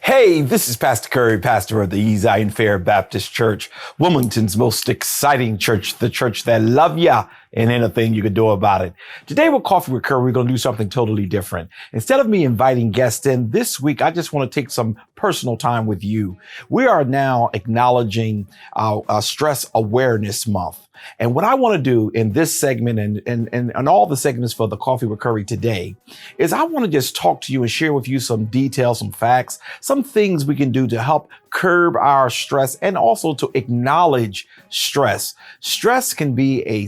Hey, this is Pastor Curry, pastor of the Zion Fair Baptist Church, Wilmington's most exciting church, the church that love ya and anything you can do about it. Today with Coffee with Curry, we're going to do something totally different. Instead of me inviting guests in this week, I just want to take some personal time with you. We are now acknowledging our Stress Awareness Month. And what I want to do in this segment and all the segments for the Coffee with Curry today is I want to just talk to you and share with you some details, some facts, some things we can do to help curb our stress and also to acknowledge stress. Stress can be a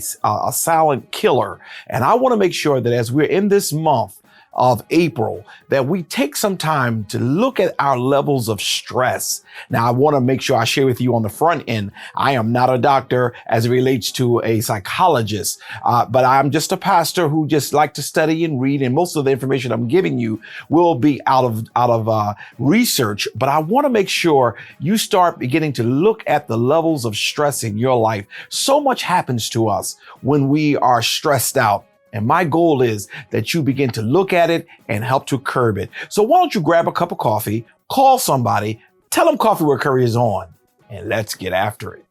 silent killer. And I want to make sure that as we're in this month of April, that we take some time to look at our levels of stress. Now, I want to make sure I share with you on the front end, I am not a doctor as it relates to a psychologist, but I'm just a pastor who just like to study and read. And most of the information I'm giving you will be out of research. But I want to make sure you start beginning to look at the levels of stress in your life. So much happens to us when we are stressed out. And my goal is that you begin to look at it and help to curb it. So why don't you grab a cup of coffee, call somebody, tell them Coffee with Curry is on, and let's get after it.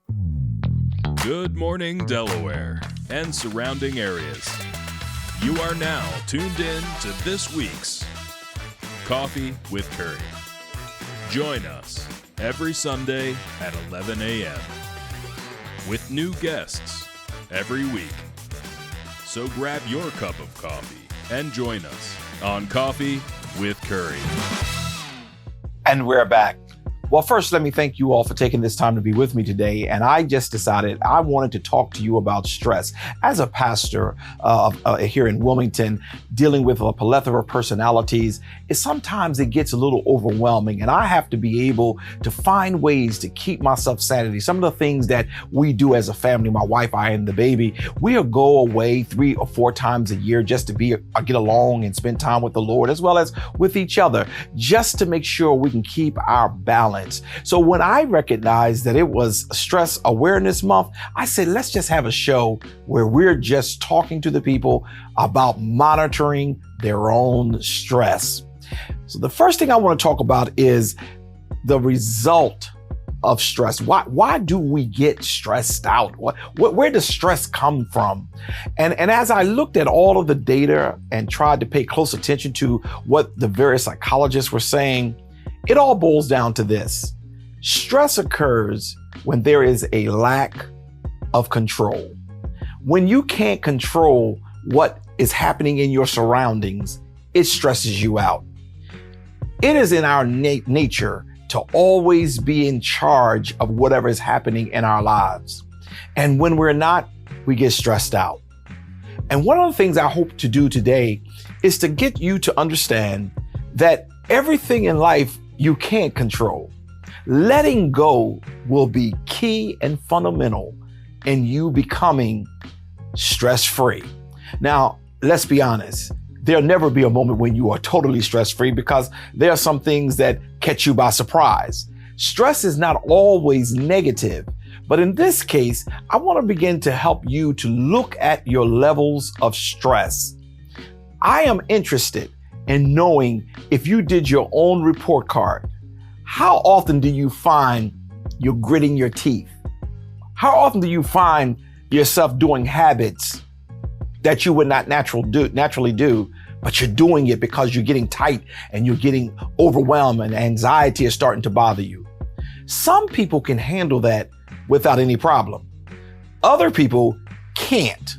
Good morning, Delaware and surrounding areas. You are now tuned in to this week's Coffee with Curry. Join us every Sunday at 11 a.m. with new guests every week. So grab your cup of coffee and join us on Coffee with Curry. And we're back. Well, first, let me thank you all for taking this time to be with me today. And I just decided I wanted to talk to you about stress. As a pastor here in Wilmington, dealing with a plethora of personalities, sometimes it gets a little overwhelming. And I have to be able to find ways to keep myself sanity. Some of the things that we do as a family, my wife, I, and the baby, we'll go away 3 or 4 times a year just to get along and spend time with the Lord as well as with each other, just to make sure we can keep our balance. So when I recognized that it was Stress Awareness Month, I said, let's just have a show where we're just talking to the people about monitoring their own stress. So the first thing I want to talk about is the result of stress. Why do we get stressed out? Where does stress come from? And as I looked at all of the data and tried to pay close attention to what the various psychologists were saying, it all boils down to this. Stress occurs when there is a lack of control. When you can't control what is happening in your surroundings, it stresses you out. It is in our nature to always be in charge of whatever is happening in our lives. And when we're not, we get stressed out. And one of the things I hope to do today is to get you to understand that everything in life you can't control. Letting go will be key and fundamental in you becoming stress-free. Now, let's be honest. There'll never be a moment when you are totally stress-free because there are some things that catch you by surprise. Stress is not always negative, but in this case, I want to begin to help you to look at your levels of stress. I am interested in knowing if you did your own report card, how often do you find you're gritting your teeth? How often do you find yourself doing habits that you would not naturally do, but you're doing it because you're getting tight and you're getting overwhelmed and anxiety is starting to bother you? Some people can handle that without any problem. Other people can't.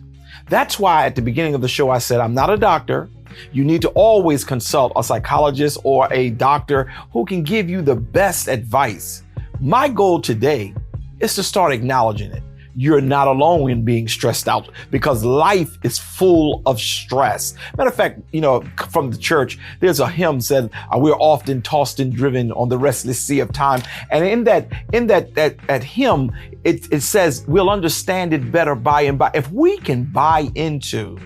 That's why at the beginning of the show, I said, I'm not a doctor. You need to always consult a psychologist or a doctor who can give you the best advice. My goal today is to start acknowledging it. You're not alone in being stressed out because life is full of stress. Matter of fact, from the church, there's a hymn said, we're often tossed and driven on the restless sea of time. And in that hymn, it says we'll understand it better by and by. If we can buy into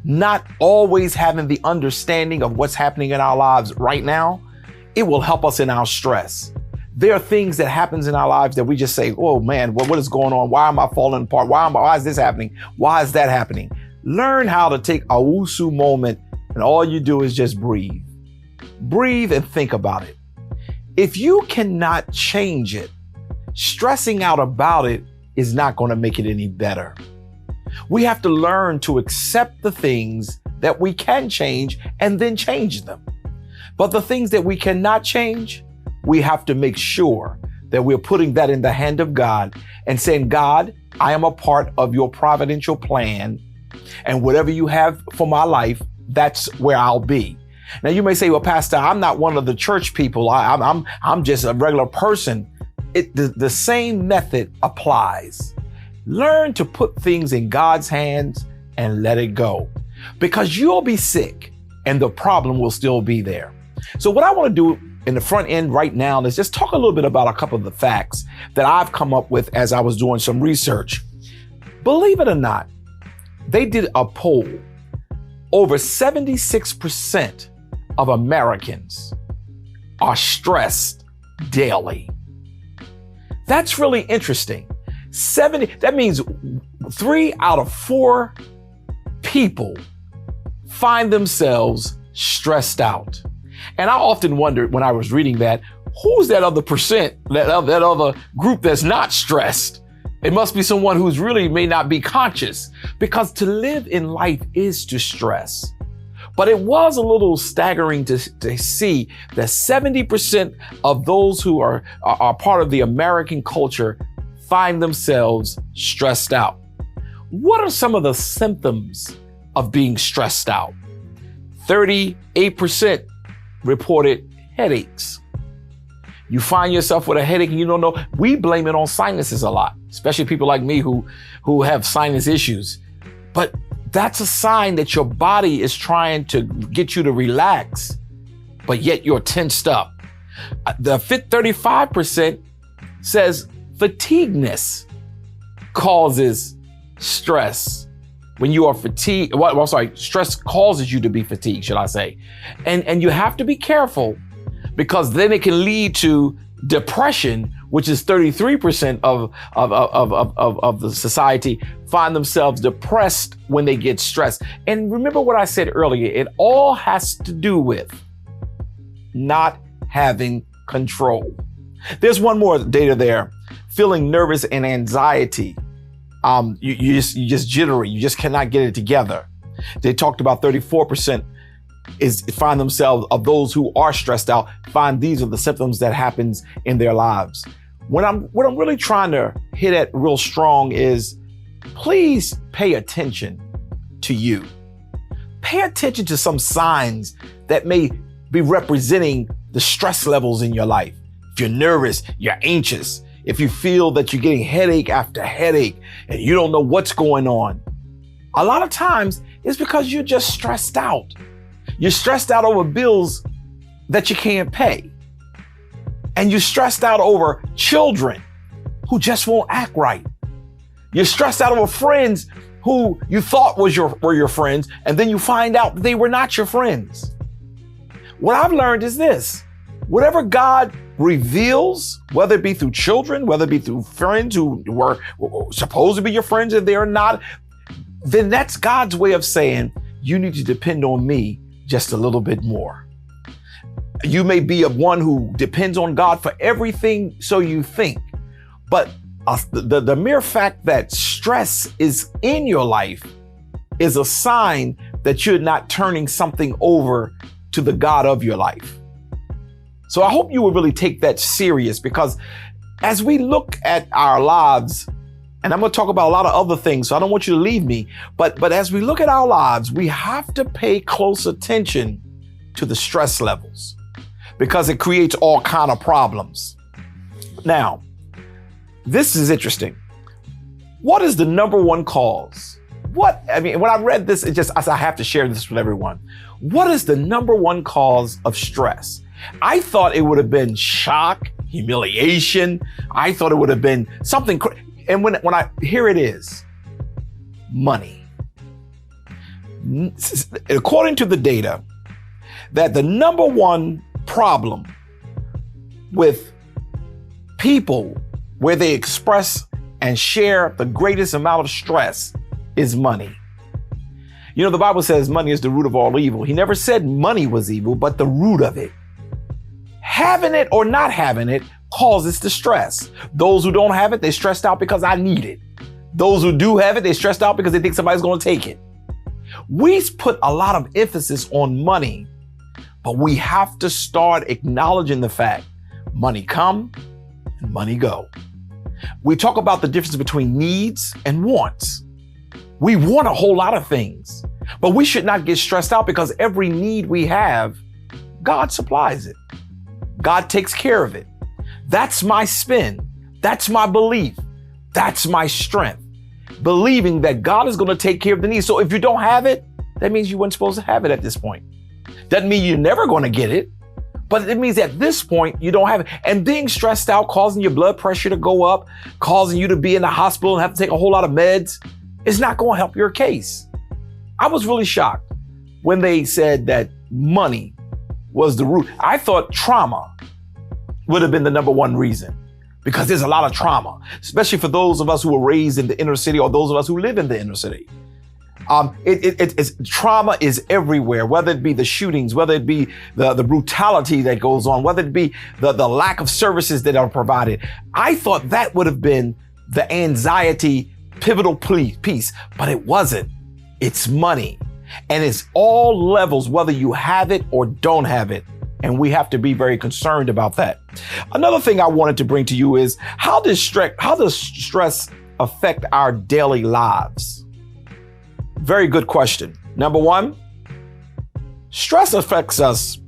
not always having the understanding of what's happening in our lives right now, it will help us in our stress. There are things that happens in our lives that we just say, oh man, what is going on? Why am I falling apart? Why is this happening? Why is that happening? Learn how to take a wusu moment and all you do is just breathe. Breathe and think about it. If you cannot change it, stressing out about it is not going to make it any better. We have to learn to accept the things that we can change and then change them. But the things that we cannot change, we have to make sure that we're putting that in the hand of God and saying, God, I am a part of your providential plan, and whatever you have for my life, that's where I'll be. Now you may say, well, Pastor, I'm not one of the church people. I'm just a regular person. The same method applies. Learn to put things in God's hands and let it go, because you'll be sick and the problem will still be there. So what I want to do in the front end right now is just talk a little bit about a couple of the facts that I've come up with as I was doing some research. Believe it or not, they did a poll. Over 76% of Americans are stressed daily. That's really interesting. That means 3 out of 4 people find themselves stressed out. And I often wondered when I was reading that, who's that other percent, that other group that's not stressed? It must be someone who's really may not be conscious, because to live in life is to stress. But it was a little staggering to see that 70% of those who are part of the American culture find themselves stressed out. What are some of the symptoms of being stressed out? 38% reported headaches. You find yourself with a headache and you don't know. We blame it on sinuses a lot, especially people like me who have sinus issues. But that's a sign that your body is trying to get you to relax, but yet you're tensed up. The 35% says fatigueness causes stress. When you are fatigued, stress causes you to be fatigued, should I say. And you have to be careful, because then it can lead to depression, which is 33% of the society find themselves depressed when they get stressed. And remember what I said earlier, it all has to do with not having control. There's one more data there. Feeling nervous and anxiety. You just jittery. You just cannot get it together. They talked about 34% find themselves, of those who are stressed out, find these are the symptoms that happens in their lives. What I'm really trying to hit at real strong is, please pay attention to you. Pay attention to some signs that may be representing the stress levels in your life. If you're nervous, you're anxious. If you feel that you're getting headache after headache and you don't know what's going on, a lot of times it's because you're just stressed out. You're stressed out over bills that you can't pay. And you're stressed out over children who just won't act right. You're stressed out over friends who you thought were your friends, and then you find out they were not your friends. What I've learned is this: whatever God reveals, whether it be through children, whether it be through friends who were supposed to be your friends and they're not, then that's God's way of saying, you need to depend on me just a little bit more. You may be one who depends on God for everything, so you think, but the mere fact that stress is in your life is a sign that you're not turning something over to the God of your life. So I hope you will really take that serious, because as we look at our lives, and I'm going to talk about a lot of other things, so I don't want you to leave me, but as we look at our lives, we have to pay close attention to the stress levels, because it creates all kind of problems. Now, this is interesting. What is the number one cause? When I read this, I have to share this with everyone. What is the number one cause of stress? I thought it would have been shock, humiliation. I thought it would have been something. And here it is, money. According to the data, that the number one problem with people where they express and share the greatest amount of stress is money. You know, the Bible says money is the root of all evil. He never said money was evil, but the root of it. Having it or not having it causes the stress. Those who don't have it, they're stressed out because I need it. Those who do have it, they're stressed out because they think somebody's going to take it. We put a lot of emphasis on money, but we have to start acknowledging the fact money come and money go. We talk about the difference between needs and wants. We want a whole lot of things, but we should not get stressed out because every need we have, God supplies it. God takes care of it. That's my spin. That's my belief. That's my strength. Believing that God is going to take care of the needs. So if you don't have it, that means you weren't supposed to have it at this point. Doesn't mean you're never going to get it, but it means at this point you don't have it. And being stressed out, causing your blood pressure to go up, causing you to be in the hospital and have to take a whole lot of meds is not going to help your case. I was really shocked when they said that money was the root. I thought trauma would have been the number one reason, because there's a lot of trauma, especially for those of us who were raised in the inner city or those of us who live in the inner city. Trauma is everywhere, whether it be the shootings, whether it be the brutality that goes on, whether it be the lack of services that are provided. I thought that would have been the anxiety pivotal piece, but it wasn't. It's money. And it's all levels, whether you have it or don't have it. And we have to be very concerned about that. Another thing I wanted to bring to you is how does stress affect our daily lives? Very good question. Number one, stress affects us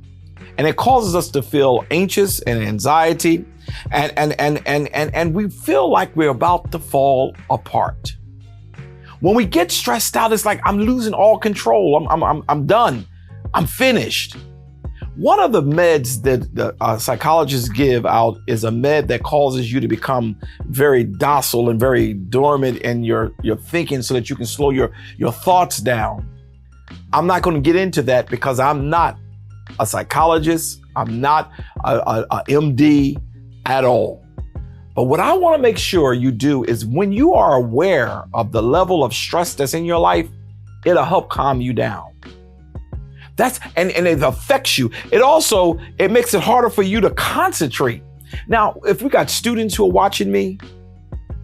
and it causes us to feel anxious and anxiety and we feel like we're about to fall apart. When we get stressed out, it's like I'm losing all control. I'm done. I'm finished. One of the meds that the psychologists give out is a med that causes you to become very docile and very dormant in your thinking so that you can slow your thoughts down. I'm not going to get into that because I'm not a psychologist. I'm not a MD at all. But what I want to make sure you do is when you are aware of the level of stress that's in your life, it'll help calm you down. And it affects you. It makes it harder for you to concentrate. Now, if we got students who are watching me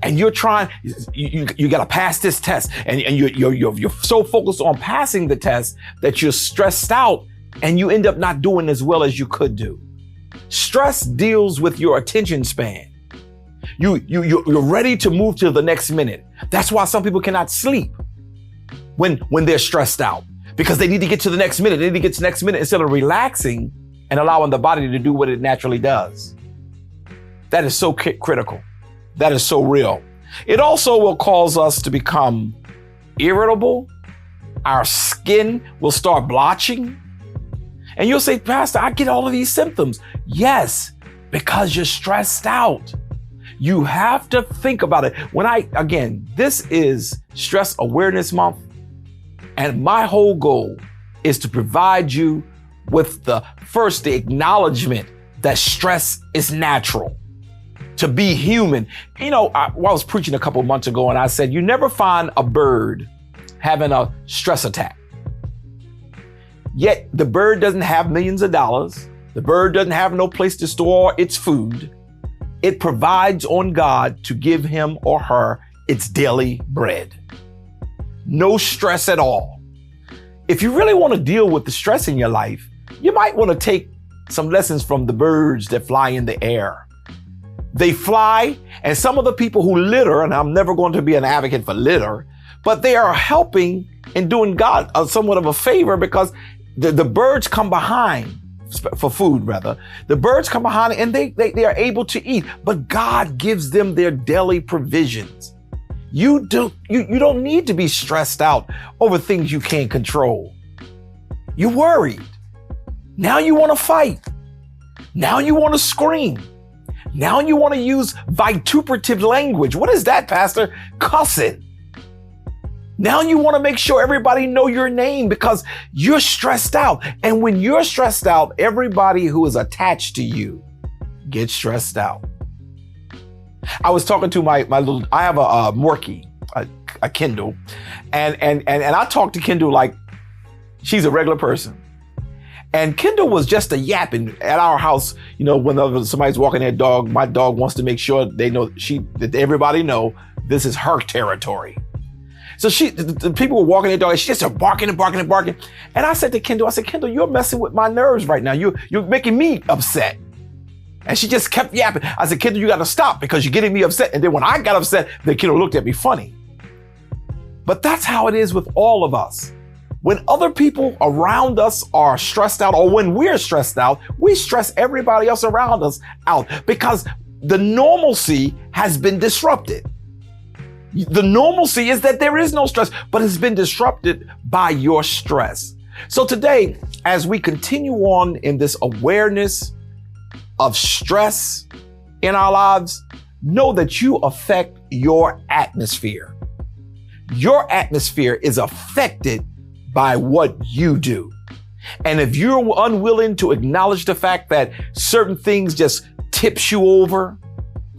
and you're trying, you got to pass this test and you're so focused on passing the test that you're stressed out and you end up not doing as well as you could do. Stress deals with your attention span. You're ready to move to the next minute. That's why some people cannot sleep when they're stressed out. Because they need to get to the next minute. They need to get to the next minute instead of relaxing and allowing the body to do what it naturally does. That is so critical. That is so real. It also will cause us to become irritable. Our skin will start blotching. And you'll say, Pastor, I get all of these symptoms. Yes, because you're stressed out. You have to think about it. This is Stress Awareness Month. And my whole goal is to provide you with the acknowledgement that stress is natural, to be human. I was preaching a couple of months ago and I said, you never find a bird having a stress attack. Yet the bird doesn't have millions of dollars. The bird doesn't have no place to store its food. It provides on God to give him or her its daily bread. No stress at all. If you really want to deal with the stress in your life, you might want to take some lessons from the birds that fly in the air. They fly, and some of the people who litter, and I'm never going to be an advocate for litter, but they are helping and doing God somewhat of a favor because the birds come behind for food, rather. The birds come behind and they are able to eat, but God gives them their daily provisions. You don't need to be stressed out over things you can't control. You're worried. Now you want to fight. Now you want to scream. Now you want to use vituperative language. What is that, Pastor? Cussing. Now you want to make sure everybody know your name because you're stressed out. And when you're stressed out, everybody who is attached to you gets stressed out. I was talking to I have a Morky, a Kindle, and I talk to Kindle like she's a regular person. And Kendall was just a yapping at our house. You know, when somebody's walking their dog, my dog wants to make sure they know that everybody know this is her territory. So the people were walking their dog, and she just started barking and barking and barking. And I said to Kendall, Kendall, you're messing with my nerves right now. You're making me upset. And she just kept yapping. I said, Kendall, you got to stop because you're getting me upset. And then when I got upset, then Kendall looked at me funny. But that's how it is with all of us. When other people around us are stressed out, or when we're stressed out, we stress everybody else around us out because the normalcy has been disrupted. The normalcy is that there is no stress, but it's been disrupted by your stress. So today, as we continue on in this awareness of stress in our lives, know that you affect your atmosphere. Your atmosphere is affected by what you do. And if you're unwilling to acknowledge the fact that certain things just tips you over,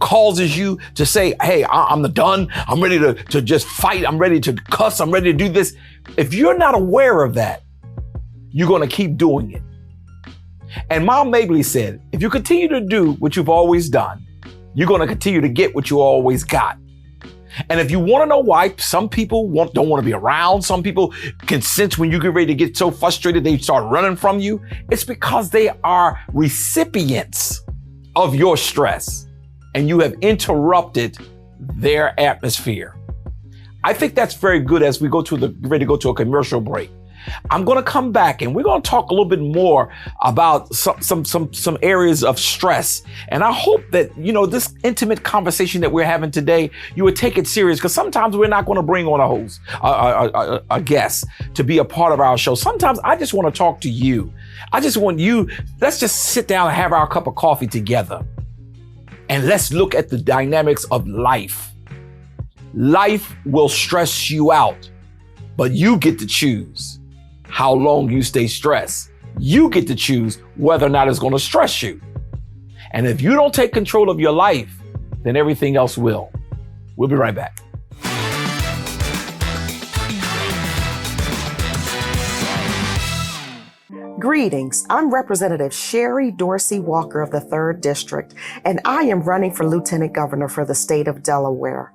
causes you to say, hey, I'm done. I'm ready to just fight. I'm ready to cuss. I'm ready to do this. If you're not aware of that, you're going to keep doing it. And Mom Mabley said, if you continue to do what you've always done, you're going to continue to get what you always got. And if you want to know why some people don't want to be around, some people can sense when you get ready to get so frustrated, they start running from you. It's because they are recipients of your stress and you have interrupted their atmosphere. I think that's very good as we ready to go to a commercial break. I'm going to come back and we're going to talk a little bit more about some areas of stress. And I hope that, this intimate conversation that we're having today, you would take it serious, because sometimes we're not going to bring on a host, a guest to be a part of our show. Sometimes I just want to talk to you. I just want you, let's just sit down and have our cup of coffee together. And let's look at the dynamics of life. Life will stress you out, but you get to choose how long you stay stressed. You get to choose whether or not it's going to stress you. And if you don't take control of your life, then everything else will. We'll be right back. Greetings, I'm Representative Sherry Dorsey Walker of the 3rd District, and I am running for Lieutenant Governor for the state of Delaware.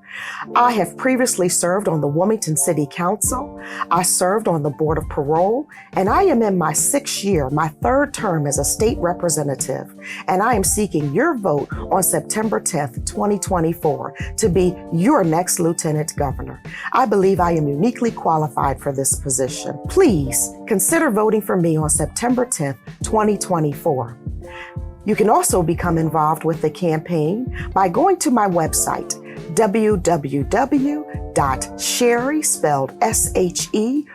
I have previously served on the Wilmington City Council. I served on the Board of Parole, and I am in my 6th year, my 3rd term as a state representative, and I am seeking your vote on September 10th, 2024 to be your next Lieutenant Governor. I believe I am uniquely qualified for this position. Please consider voting for me on September 10th, 2024. You can also become involved with the campaign by going to my website, www.sherry, spelled SHERRY,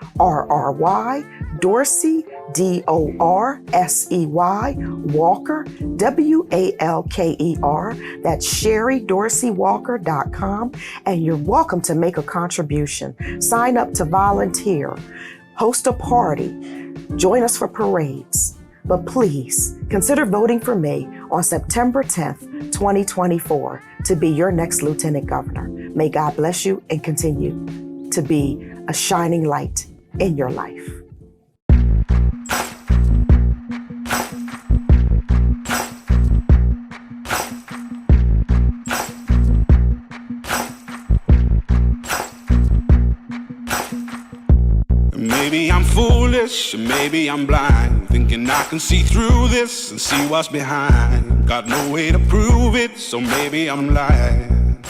Dorsey, DORSEY, Walker, WALKER, that's SherryDorseyWalker.com, and you're welcome to make a contribution. Sign up to volunteer, host a party, join us for parades. But please consider voting for me on September 10th, 2024 to be your next Lieutenant Governor. May God bless you and continue to be a shining light in your life. Maybe I'm foolish, maybe I'm blind, thinking I can see through this and see what's behind. Got no way to prove it, so maybe I'm lying.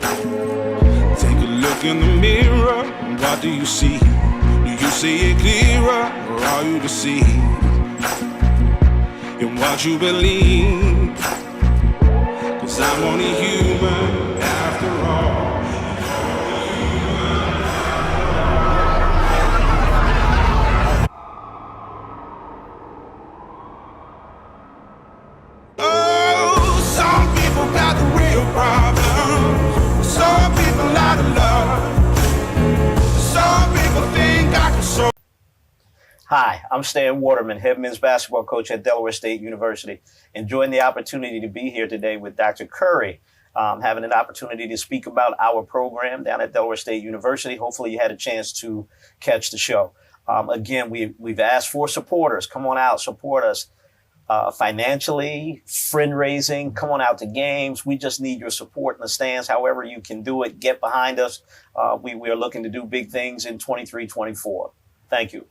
Take a look in the mirror, what do you see? Do you see it clearer, or are you deceived in what you believe? 'Cause I'm only human after all. Hi, I'm Stan Waterman, head men's basketball coach at Delaware State University. Enjoying the opportunity to be here today with Dr. Curry, having an opportunity to speak about our program down at Delaware State University. Hopefully you had a chance to catch the show. Again, we've asked for supporters. Come on out, support us financially, friend raising. Come on out to games. We just need your support in the stands. However you can do it, get behind us. We are looking to do big things in 23-24. Thank you.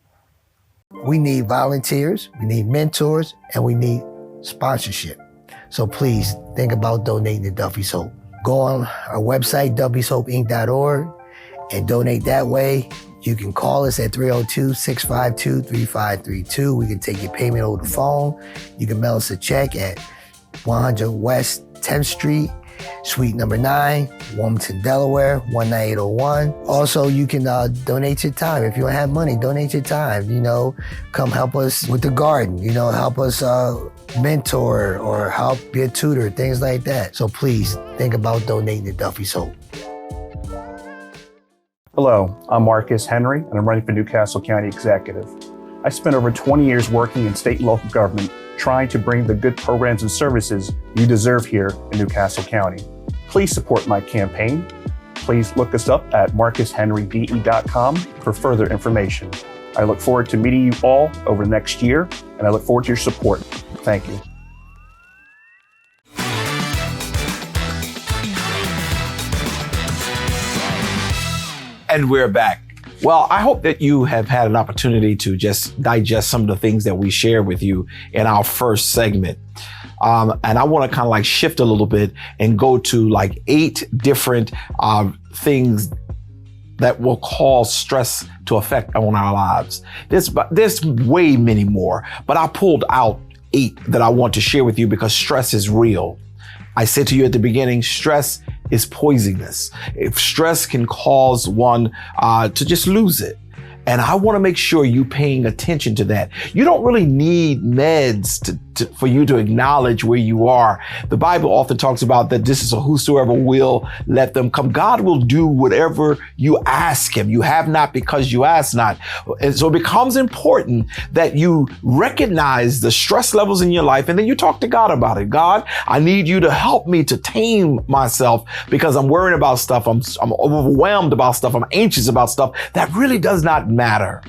We need volunteers, we need mentors, and we need sponsorship. So please think about donating to Duffy's Hope. Go on our website, duffyshopeinc.org, and donate that way. You can call us at 302-652-3532. We can take your payment over the phone. You can mail us a check at 100 West 10th Street, Suite number 9, Wilmington, Delaware, 19801. Also, you can donate your time. If you don't have money, donate your time. Come help us with the garden. Help us mentor or help be a tutor, things like that. So please think about donating to Duffy's Hope. Hello, I'm Marcus Henry, and I'm running for Newcastle County Executive. I spent over 20 years working in state and local government, trying to bring the good programs and services you deserve here in Newcastle County. Please support my campaign. Please look us up at marcushenryde.com for further information. I look forward to meeting you all over the next year, and I look forward to your support. Thank you. And we're back. Well, I hope that you have had an opportunity to just digest some of the things that we shared with you in our first segment. And I want to kind of like shift a little bit and go to like 8 different things that will cause stress to affect on our lives. There's way many more, but I pulled out 8 that I want to share with you because stress is real. I said to you at the beginning, stress is poisonous. If stress can cause one to just lose it. And I want to make sure you're paying attention to that. You don't really need meds for you to acknowledge where you are. The Bible often talks about that this is a whosoever will, let them come. God will do whatever you ask him. You have not because you ask not. And so it becomes important that you recognize the stress levels in your life and then you talk to God about it. God, I need you to help me to tame myself because I'm worrying about stuff. I'm overwhelmed about stuff. I'm anxious about stuff that really does not matter.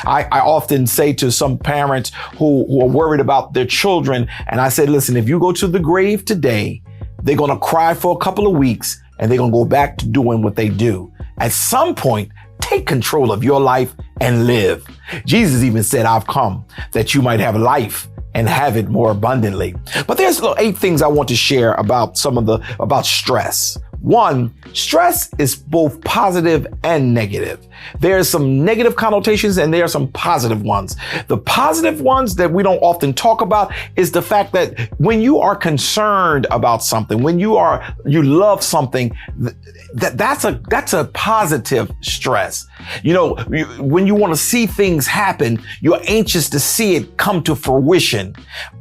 I often say to some parents who are worried about their children, and I say, listen, if you go to the grave today, they're going to cry for a couple of weeks and they're going to go back to doing what they do. At some point, take control of your life and live. Jesus even said, I've come that you might have life and have it more abundantly. But there's 8 things I want to share about about stress. 1, stress is both positive and negative. There are some negative connotations and there are some positive ones. The positive ones that we don't often talk about is the fact that when you are concerned about something, when you love something, that's a positive stress. When you want to see things happen, you're anxious to see it come to fruition.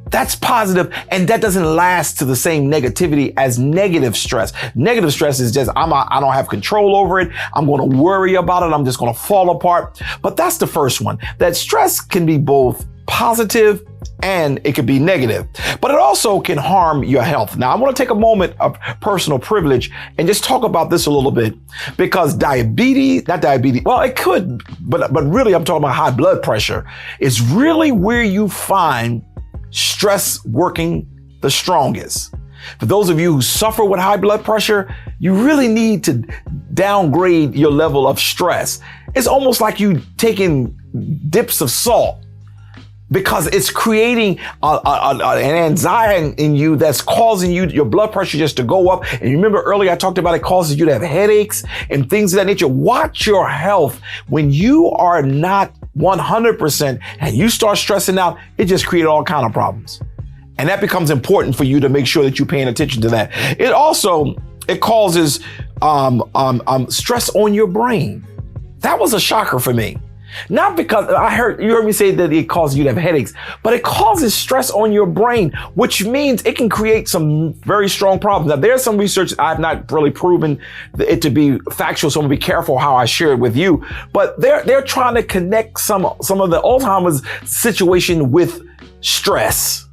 That's positive, and that doesn't last to the same negativity as negative stress. Negative stress is just, I don't have control over it. I'm going to worry about it. I'm just going to fall apart. But that's the first one. That stress can be both positive and it can be negative, but it also can harm your health. Now, I want to take a moment of personal privilege and just talk about this a little bit because well, it could, but really I'm talking about high blood pressure is really where you find stress working the strongest. For those of you who suffer with high blood pressure, you really need to downgrade your level of stress. It's almost like you taking dips of salt because it's creating an anxiety in you that's causing your blood pressure just to go up. And you remember earlier I talked about it causes you to have headaches and things of that nature. Watch your health. When you are not 100% and you start stressing out, it just creates all kinds of problems. And that becomes important for you to make sure that you're paying attention to that. It causes stress on your brain. That was a shocker for me. Not because you heard me say that it causes you to have headaches, but it causes stress on your brain, which means it can create some very strong problems. Now, there's some research I've not really proven it to be factual, so I'm gonna be careful how I share it with you. But they're trying to connect some of the Alzheimer's situation with stress.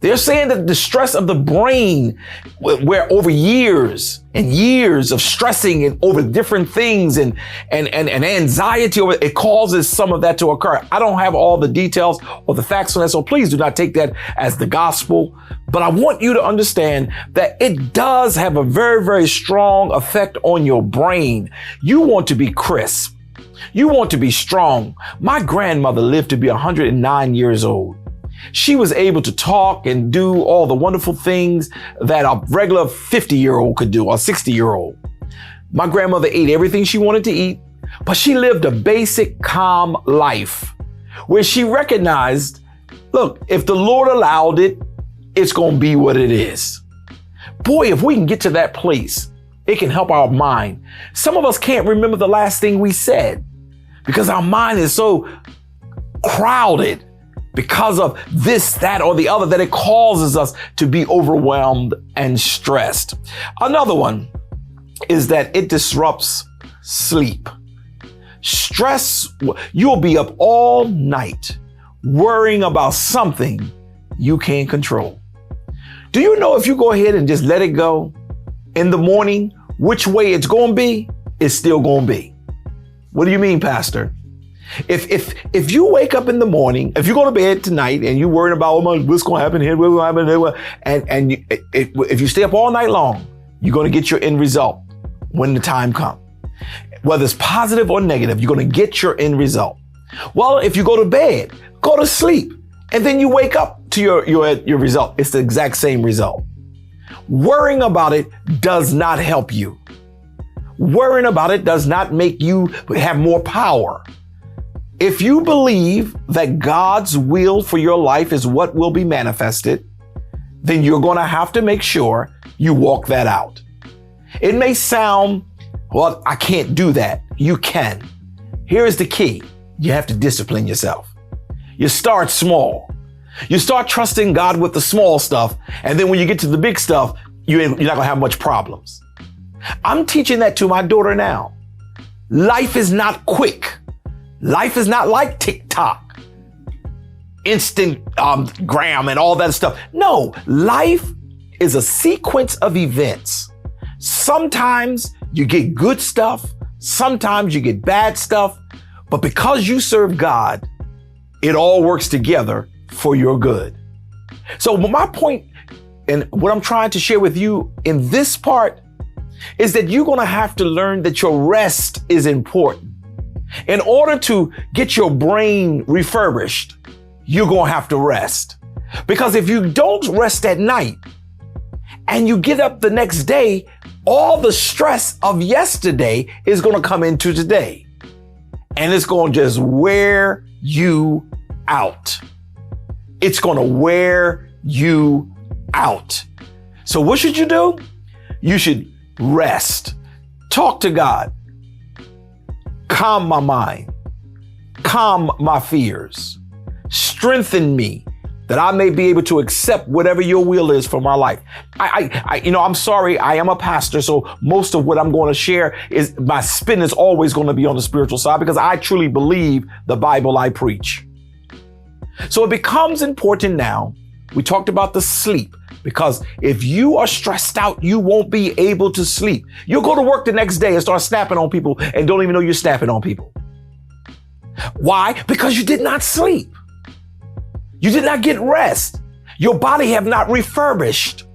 They're saying that the stress of the brain, where over years and years of stressing and over different things and anxiety over it causes some of that to occur. I don't have all the details or the facts on that, so please do not take that as the gospel. But I want you to understand that it does have a very, very strong effect on your brain. You want to be crisp. You want to be strong. My grandmother lived to be 109 years old. She was able to talk and do all the wonderful things that a regular 50-year-old could do, or 60-year-old. My grandmother ate everything she wanted to eat, but she lived a basic, calm life where she recognized, look, if the Lord allowed it, it's going to be what it is. Boy, if we can get to that place, it can help our mind. Some of us can't remember the last thing we said because our mind is so crowded because of this, that, or the other, that it causes us to be overwhelmed and stressed. Another one is that it disrupts sleep. Stress, you'll be up all night worrying about something you can't control. Do you know if you go ahead and just let it go in the morning, which way it's going to be, it's still going to be? What do you mean, Pastor? If you wake up in the morning, if you go to bed tonight and you're worried about what's going to happen here, what's going to happen here, if you stay up all night long, you're going to get your end result when the time comes. Whether it's positive or negative, you're going to get your end result. Well, if you go to bed, go to sleep, and then you wake up to your result. It's the exact same result. Worrying about it does not help you. Worrying about it does not make you have more power. If you believe that God's will for your life is what will be manifested, then you're going to have to make sure you walk that out. It may sound, well, I can't do that. You can. Here's the key. You have to discipline yourself. You start small. You start trusting God with the small stuff. And then when you get to the big stuff, you're not going to have much problems. I'm teaching that to my daughter now. Life is not quick. Life is not like TikTok, Instagram, and all that stuff. No, life is a sequence of events. Sometimes you get good stuff. Sometimes you get bad stuff. But because you serve God, it all works together for your good. So my point and what I'm trying to share with you in this part is that you're going to have to learn that your rest is important. In order to get your brain refurbished, you're going to have to rest. Because if you don't rest at night and you get up the next day, all the stress of yesterday is going to come into today. And it's going to just wear you out. It's going to wear you out. So what should you do? You should rest. Talk to God. Calm my mind. Calm my fears. Strengthen me that I may be able to accept whatever your will is for my life. I'm sorry, I am a pastor, so most of what I'm going to share is my spin is always going to be on the spiritual side because I truly believe the Bible I preach. So it becomes important now. We talked about the sleep because if you are stressed out, you won't be able to sleep. You'll go to work the next day and start snapping on people and don't even know you're snapping on people. Why? Because you did not sleep. You did not get rest. Your body have not refurbished.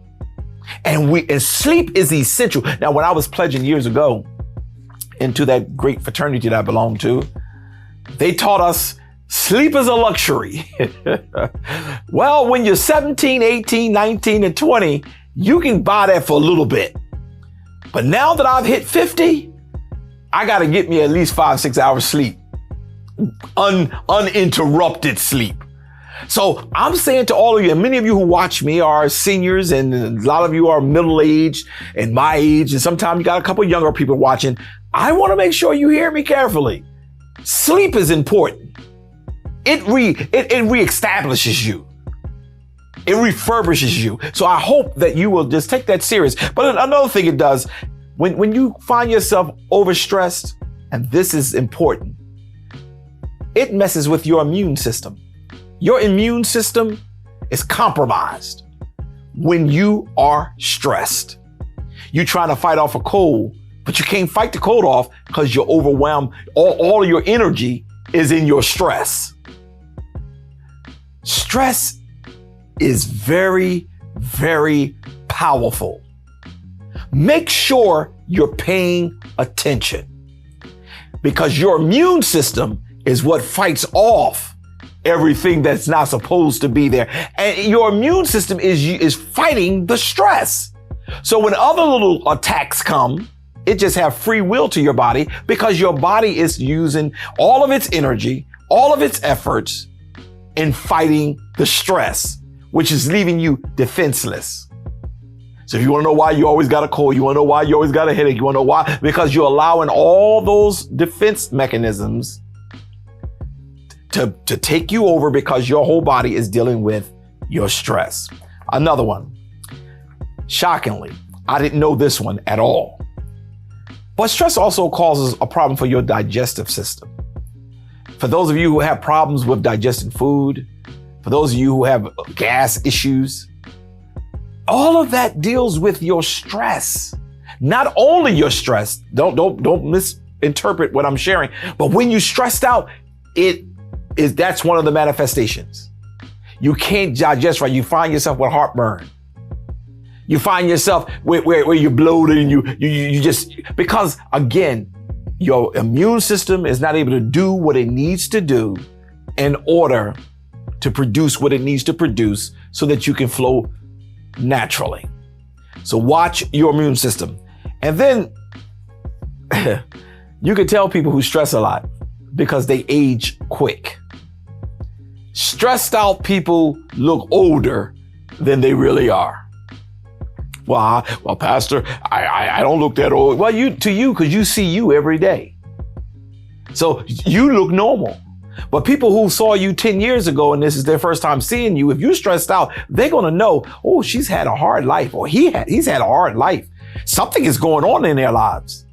And sleep is essential. Now, when I was pledging years ago into that great fraternity that I belonged to, they taught us sleep is a luxury. Well, when you're 17, 18, 19, and 20, you can buy that for a little bit. But now that I've hit 50, I got to get me at least 5-6 hours sleep. Uninterrupted sleep. So I'm saying to all of you, and many of you who watch me are seniors, and a lot of you are middle-aged and my age, and sometimes you got a couple younger people watching. I want to make sure you hear me carefully. Sleep is important. It reestablishes you. It refurbishes you. So I hope that you will just take that serious. But another thing it does, when you find yourself overstressed, and this is important, it messes with your immune system. Your immune system is compromised when you are stressed. You're trying to fight off a cold, but you can't fight the cold off because you're overwhelmed. All of your energy is in your stress. Stress is very, very powerful. Make sure you're paying attention because your immune system is what fights off everything that's not supposed to be there. And your immune system is fighting the stress. So when other little attacks come, it just have free will to your body because your body is using all of its energy, all of its efforts in fighting the stress, which is leaving you defenseless. So if you want to know why you always got a cold, you want to know why you always got a headache, you want to know why, because you're allowing all those defense mechanisms to take you over because your whole body is dealing with your stress. Another one. Shockingly, I didn't know this one at all. But stress also causes a problem for your digestive system. For those of you who have problems with digesting food, for those of you who have gas issues, all of that deals with your stress. Not only your stress, don't misinterpret what I'm sharing, but when you're stressed out, that's one of the manifestations. You can't digest right. You find yourself with heartburn. You find yourself where you're bloated and you just, because again, your immune system is not able to do what it needs to do in order to produce what it needs to produce so that you can flow naturally. So watch your immune system. And then you can tell people who stress a lot because they age quick. Stressed out people look older than they really are. Well, Pastor, I don't look that old. Well, because you see you every day. So you look normal. But people who saw you 10 years ago and this is their first time seeing you, if you're stressed out, they're going to know, oh, she's had a hard life or he's had a hard life. Something is going on in their lives.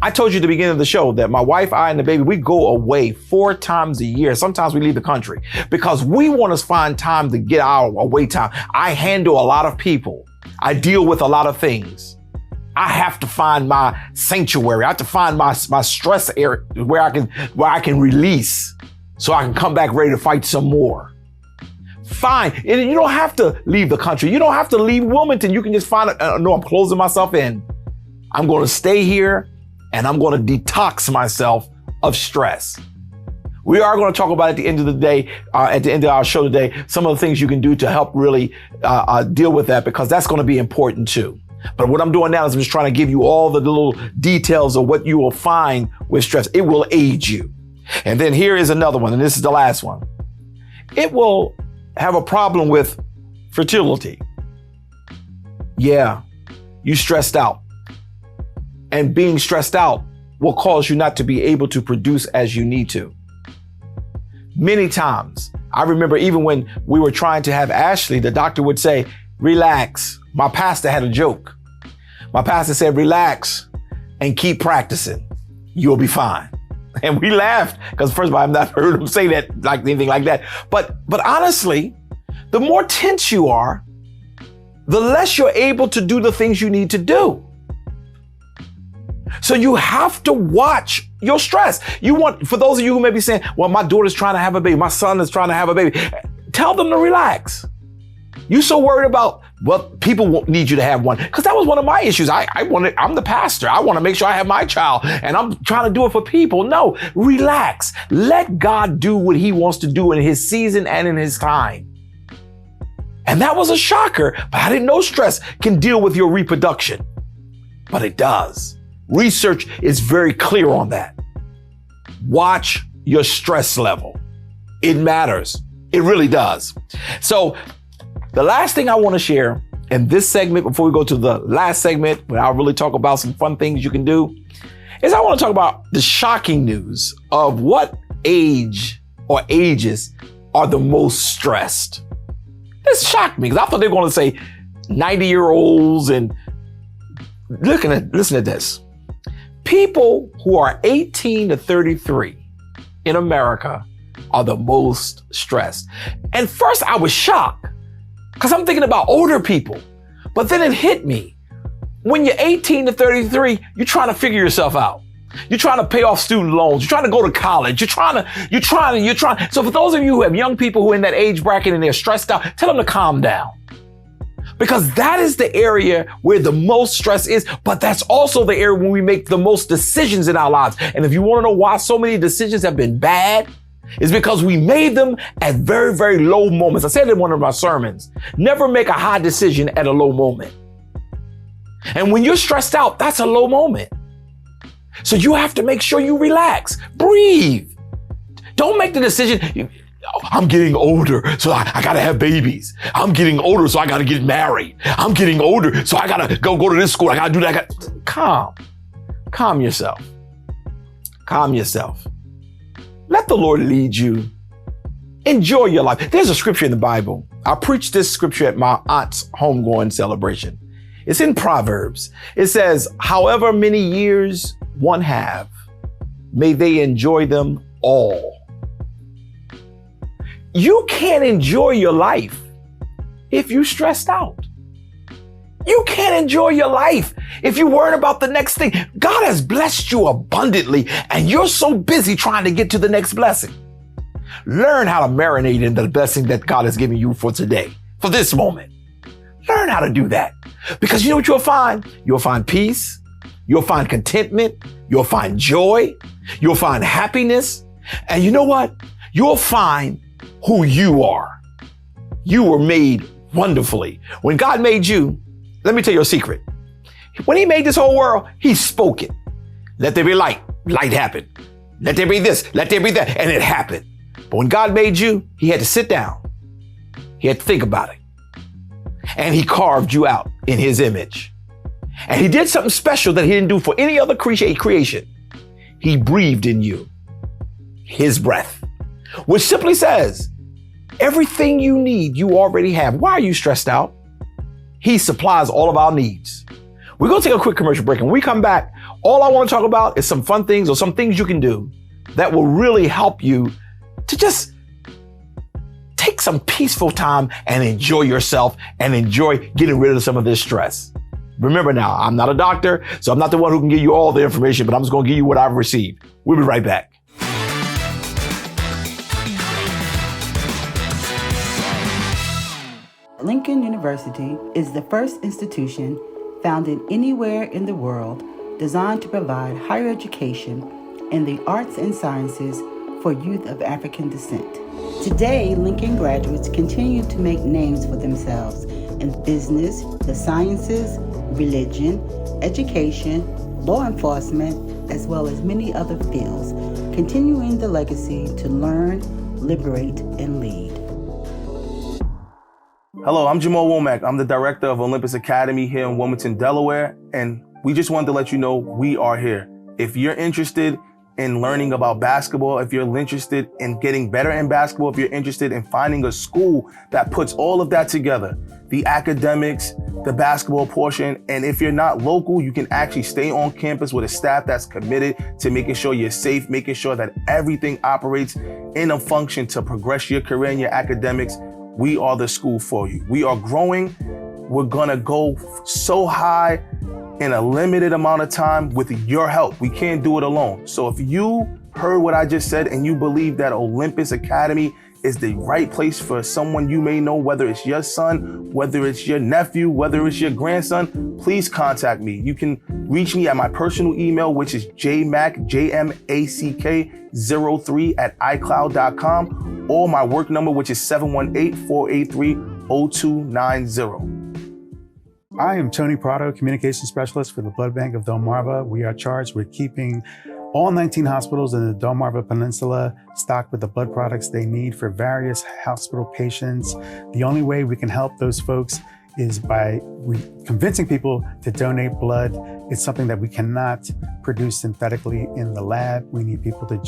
I told you at the beginning of the show that my wife, I, and the baby, we go away 4 times a year. Sometimes we leave the country because we want to find time to get our away time. I handle a lot of people. I deal with a lot of things. I have to find my sanctuary. I have to find my stress area where I can release so I can come back ready to fight some more. Fine. And you don't have to leave the country. You don't have to leave Wilmington. You can just find it. No, I'm closing myself in. I'm going to stay here and I'm going to detox myself of stress. We are going to talk about at the end of the day, at the end of our show today, some of the things you can do to help really deal with that, because that's going to be important too. But what I'm doing now is I'm just trying to give you all the little details of what you will find with stress. It will aid you. And then here is another one, and this is the last one. It will have a problem with fertility. Yeah, you stressed out. And being stressed out will cause you not to be able to produce as you need to. Many times, I remember even when we were trying to have Ashley, the doctor would say, relax. My pastor had a joke. My pastor said, relax and keep practicing. You'll be fine. And we laughed because first of all, I've not heard him say that, like anything like that. But honestly, the more tense you are, the less you're able to do the things you need to do. So you have to watch your stress. For those of you who may be saying, well, my daughter's trying to have a baby, my son is trying to have a baby, tell them to relax. You so worried about, well, people won't need you to have one. Because that was one of my issues. I'm the pastor. I want to make sure I have my child and I'm trying to do it for people. No, relax. Let God do what he wants to do in his season and in his time. And that was a shocker, but I didn't know stress can deal with your reproduction. But it does. Research is very clear on that. Watch your stress level. It matters. It really does. So the last thing I want to share in this segment, before we go to the last segment, where I'll really talk about some fun things you can do, is I want to talk about the shocking news of what age or ages are the most stressed. This shocked me because I thought they were going to say 90-year-olds and listen to this. People who are 18 to 33 in America are the most stressed. And first I was shocked because I'm thinking about older people, but then it hit me. When you're 18 to 33, you're trying to figure yourself out. You're trying to pay off student loans. You're trying to go to college. You're trying. So for those of you who have young people who are in that age bracket and they're stressed out, tell them to calm down. Because that is the area where the most stress is, but that's also the area when we make the most decisions in our lives. And if you want to know why so many decisions have been bad, it's because we made them at very, very low moments. I said in one of my sermons, never make a high decision at a low moment. And when you're stressed out, that's a low moment. So you have to make sure you relax, breathe. Don't make the decision. I'm getting older, so I gotta have babies. I'm getting older, so I gotta get married. I'm getting older, so I gotta go to this school. I gotta do that. Calm yourself. Calm yourself. Let the Lord lead you. Enjoy your life. There's a scripture in the Bible. I preached this scripture at my aunt's homegoing celebration. It's in Proverbs. It says, however many years one have, may they enjoy them all. You can't enjoy your life if you're stressed out. You can't enjoy your life if you're worried about the next thing. God has blessed you abundantly, and you're so busy trying to get to the next blessing. Learn how to marinate in the blessing that God has given you for today, for this moment. Learn how to do that. Because you know what you'll find? You'll find peace. You'll find contentment. You'll find joy. You'll find happiness. And you know what? You'll find who you are. You were made wonderfully. When God made you, let me tell you a secret. When he made this whole world, he spoke it. Let there be light. Light happened. Let there be this. Let there be that. And it happened. But when God made you, he had to sit down. He had to think about it. And he carved you out in his image. And he did something special that he didn't do for any other creation. He breathed in you his breath, which simply says, everything you need, you already have. Why are you stressed out? He supplies all of our needs. We're going to take a quick commercial break. And when we come back, all I want to talk about is some fun things or some things you can do that will really help you to just take some peaceful time and enjoy yourself and enjoy getting rid of some of this stress. Remember now, I'm not a doctor, so I'm not the one who can give you all the information, but I'm just going to give you what I've received. We'll be right back. Lincoln University is the first institution founded anywhere in the world designed to provide higher education in the arts and sciences for youth of African descent. Today, Lincoln graduates continue to make names for themselves in business, the sciences, religion, education, law enforcement, as well as many other fields, continuing the legacy to learn, liberate, and lead. Hello, I'm Jamal Womack. I'm the director of Olympus Academy here in Wilmington, Delaware, and we just wanted to let you know we are here. If you're interested in learning about basketball, if you're interested in getting better in basketball, if you're interested in finding a school that puts all of that together, the academics, the basketball portion, and if you're not local, you can actually stay on campus with a staff that's committed to making sure you're safe, making sure that everything operates in a function to progress your career and your academics. We are the school for you. We are growing. We're gonna go so high in a limited amount of time with your help. We can't do it alone. So if you heard what I just said and you believe that Olympus Academy is the right place for someone you may know, whether it's your son, whether it's your nephew, whether it's your grandson, please contact me. You can reach me at my personal email, which is jmack03@icloud.com, or my work number, which is 718-483-0290. I am Tony Prado, Communication Specialist for the Blood Bank of Delmarva. We are charged with keeping all 19 hospitals in the Delmarva Peninsula stocked with the blood products they need for various hospital patients. The only way we can help those folks is by convincing people to donate blood. It's something that we cannot produce synthetically in the lab. We need people to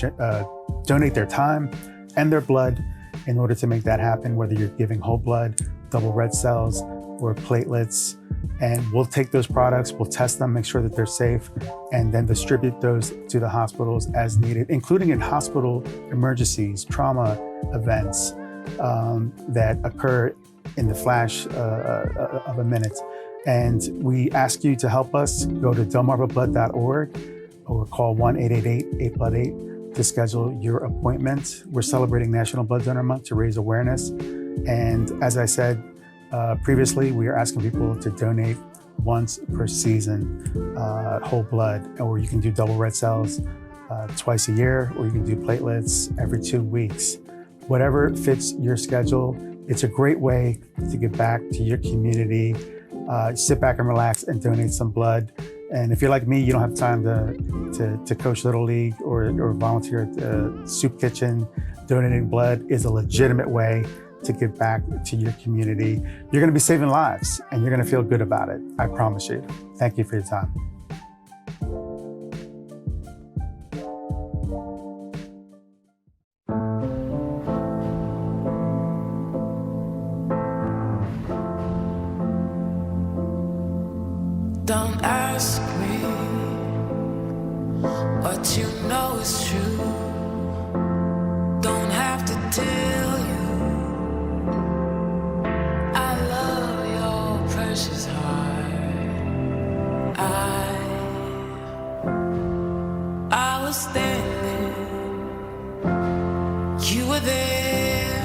donate their time and their blood in order to make that happen, whether you're giving whole blood, double red cells, or platelets. And we'll take those products, we'll test them, make sure that they're safe, and then distribute those to the hospitals as needed, including in hospital emergencies, trauma events that occur in the flash of a minute. And we ask you to help us. Go to delmarvablood.org or call 1-888-8-BLOOD-8 to schedule your appointment. We're celebrating National Blood Donor Month to raise awareness. And as I said previously, we are asking people to donate once per season, whole blood, or you can do double red cells twice a year, or you can do platelets every 2 weeks. Whatever fits your schedule, it's a great way to get back to your community, sit back and relax and donate some blood. And if you're like me, you don't have time to coach Little League or volunteer at the soup kitchen, donating blood is a legitimate way to give back to your community. You're gonna be saving lives and you're gonna feel good about it, I promise you. Thank you for your time. Don't ask me what you know is true. Don't have to tell you I love your precious heart. I was standing, you were there.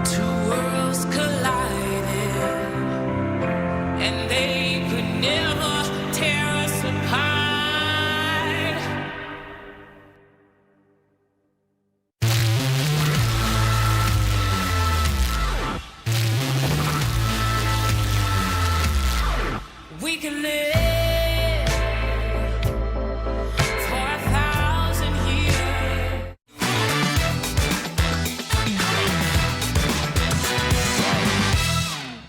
Two worlds collided, and they could never tear us apart. We can live for 1,000 years.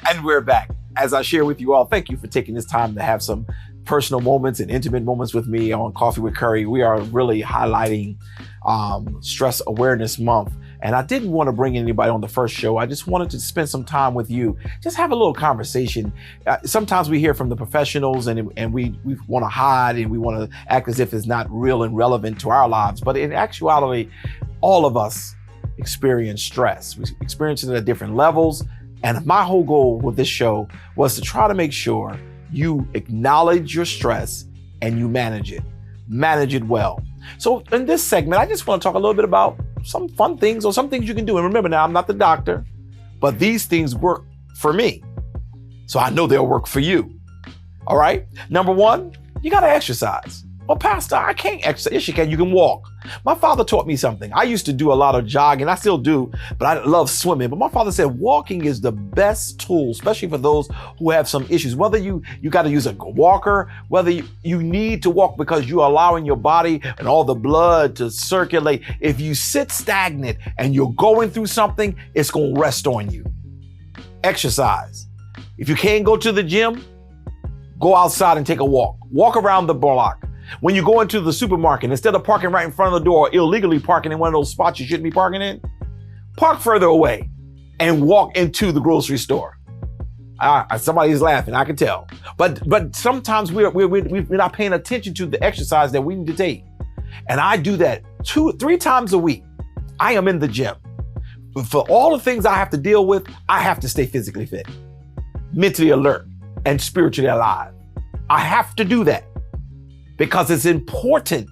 And we're back. As I share with you all, thank you for taking this time to have some personal moments and intimate moments with me on Coffee with Curry. We are really highlighting Stress Awareness Month. And I didn't want to bring anybody on the first show. I just wanted to spend some time with you, just have a little conversation. Sometimes we hear from the professionals and we want to hide and we want to act as if it's not real and relevant to our lives. But in actuality, all of us experience stress. We experience it at different levels. And my whole goal with this show was to try to make sure you acknowledge your stress and you manage it well. So in this segment, I just want to talk a little bit about some fun things or some things you can do. And remember now, I'm not the doctor, but these things work for me. So I know they'll work for you. All right. Number one, you got to exercise. Well, Pastor, I can't exercise. Yes, you can. You can walk. My father taught me something. I used to do a lot of jogging. I still do, but I love swimming. But my father said walking is the best tool, especially for those who have some issues. Whether you got to use a walker, whether you need to walk because you're allowing your body and all the blood to circulate. If you sit stagnant and you're going through something, it's going to rest on you. Exercise. If you can't go to the gym, go outside and take a walk. Walk around the block. When you go into the supermarket, instead of parking right in front of the door, or illegally parking in one of those spots you shouldn't be parking in, park further away and walk into the grocery store. Somebody's laughing, I can tell. But sometimes we're not paying attention to the exercise that we need to take. And I do that 2-3 times a week. I am in the gym. For all the things I have to deal with, I have to stay physically fit, mentally alert, and spiritually alive. I have to do that, because it's important